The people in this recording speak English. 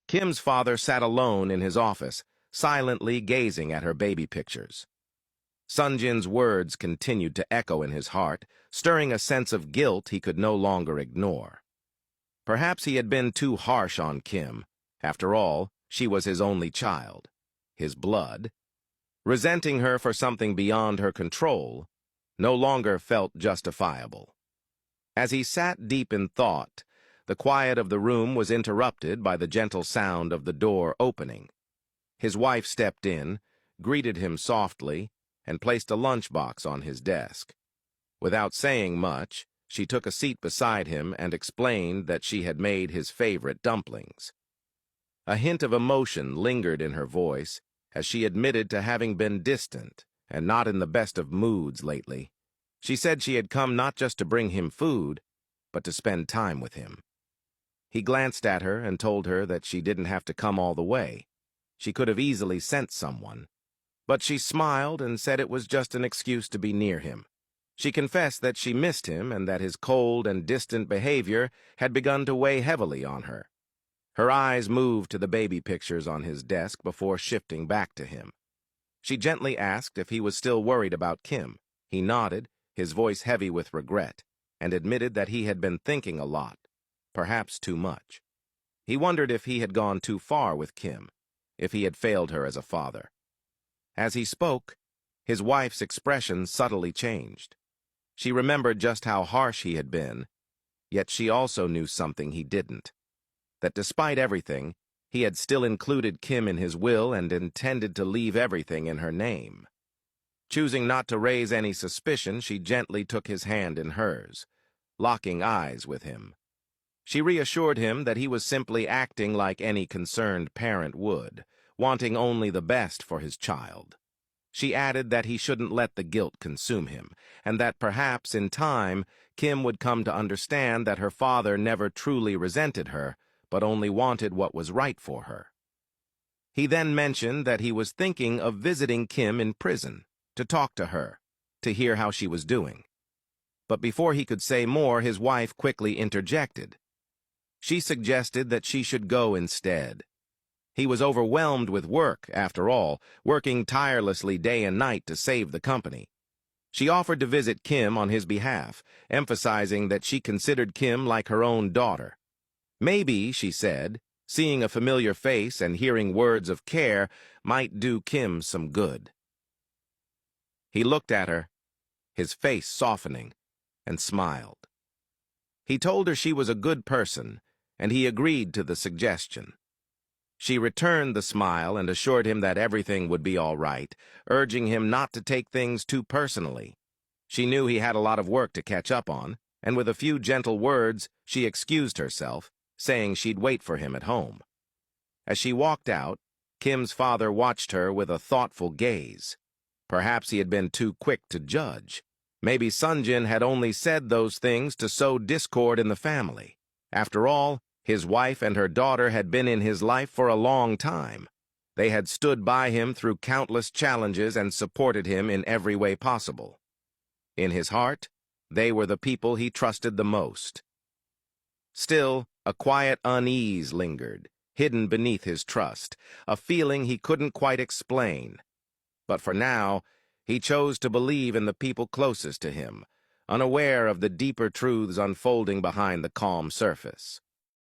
Kim's father sat alone in his office, silently gazing at her baby pictures. Sonjin's words continued to echo in his heart, stirring a sense of guilt he could no longer ignore. Perhaps he had been too harsh on Kim. After all, she was his only child, his blood. Resenting her for something beyond her control no longer felt justifiable. As he sat deep in thought, the quiet of the room was interrupted by the gentle sound of the door opening. His wife stepped in, greeted him softly, and placed a lunchbox on his desk. Without saying much, she took a seat beside him and explained that she had made his favorite dumplings. A hint of emotion lingered in her voice as she admitted to having been distant and not in the best of moods lately. She said she had come not just to bring him food, but to spend time with him. He glanced at her and told her that she didn't have to come all the way. She could have easily sent someone. But she smiled and said it was just an excuse to be near him. She confessed that she missed him and that his cold and distant behavior had begun to weigh heavily on her. Her eyes moved to the baby pictures on his desk before shifting back to him. She gently asked if he was still worried about Kim. He nodded, his voice heavy with regret, and admitted that he had been thinking a lot, perhaps too much. He wondered if he had gone too far with Kim, if he had failed her as a father. As he spoke, his wife's expression subtly changed. She remembered just how harsh he had been, yet she also knew something he didn't. That despite everything, he had still included Kim in his will and intended to leave everything in her name. Choosing not to raise any suspicion, she gently took his hand in hers, locking eyes with him. She reassured him that he was simply acting like any concerned parent would, wanting only the best for his child. She added that he shouldn't let the guilt consume him, and that perhaps, in time, Kim would come to understand that her father never truly resented her, but only wanted what was right for her. He then mentioned that he was thinking of visiting Kim in prison, to talk to her, to hear how she was doing. But before he could say more, his wife quickly interjected. She suggested that she should go instead. He was overwhelmed with work, after all, working tirelessly day and night to save the company. She offered to visit Kim on his behalf, emphasizing that she considered Kim like her own daughter. Maybe, she said, seeing a familiar face and hearing words of care might do Kim some good. He looked at her, his face softening, and smiled. He told her she was a good person, and he agreed to the suggestion. She returned the smile and assured him that everything would be all right, urging him not to take things too personally. She knew he had a lot of work to catch up on, and with a few gentle words, she excused herself, saying she'd wait for him at home. As she walked out, Kim's father watched her with a thoughtful gaze. Perhaps he had been too quick to judge. Maybe Sonjin had only said those things to sow discord in the family. After all, his wife and her daughter had been in his life for a long time. They had stood by him through countless challenges and supported him in every way possible. In his heart, they were the people he trusted the most. Still, a quiet unease lingered, hidden beneath his trust, a feeling he couldn't quite explain. But for now, he chose to believe in the people closest to him, unaware of the deeper truths unfolding behind the calm surface.